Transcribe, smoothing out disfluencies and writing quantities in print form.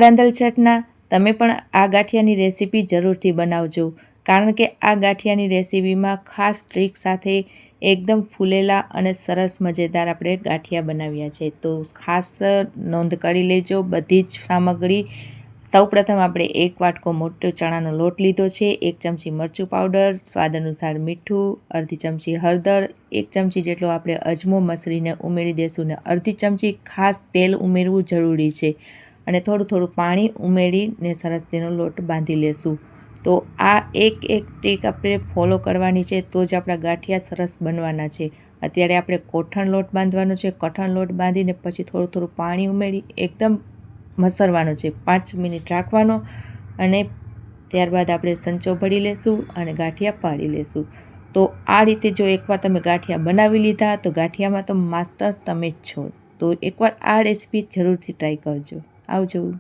રાંધલ છઠના તમે પણ આ ગાંઠિયાની રેસીપી જરૂરથી બનાવજો, કારણ કે આ ગાંઠિયાની રેસીપીમાં ખાસ ટ્રીક સાથે એકદમ ફૂલેલા અને સરસ મજેદાર આપણે ગાંઠિયા બનાવ્યા છે। તો ખાસ નોંધ કરી લેજો બધી જ સામગ્રી। સૌપ્રથમ આપણે 1 વાટકો મોટો ચણાનો લોટ લીધો છે, 1 ચમચી મરચું પાવડર, સ્વાદ અનુસાર મીઠું, અડધી ચમચી હળદર, 1 ચમચી જેટલો આપણે અજમો મસળીને ઉમેરી દેશું ને અડધી ચમચી ખાસ તેલ ઉમેરવું જરૂરી છે અને થોડું પાણી ઉમેરીને સરસ તેનો લોટ બાંધી લેશું। તો આ એક ટ્રીક આપણે ફોલો કરવાની છે, તો જ આપણા ગાંઠિયા સરસ બનવાના છે। અત્યારે આપણે કોઠણ લોટ બાંધવાનો છે। કોઠણ લોટ બાંધીને પછી થોડું પાણી ઉમેરી એકદમ મસળવાનો છે, 5 મિનિટ રાખવાનો અને ત્યારબાદ આપણે સંચો ભરી લેશું અને ગાંઠિયા પાડી લેશું। તો આ રીતે જો એકવાર તમે ગાંઠિયા બનાવી લીધા તો ગાંઠિયામાં તો માસ્ટર તમે જ છો। તો એકવાર આ રેસીપી જરૂરથી ટ્રાય કરજો। આવજો।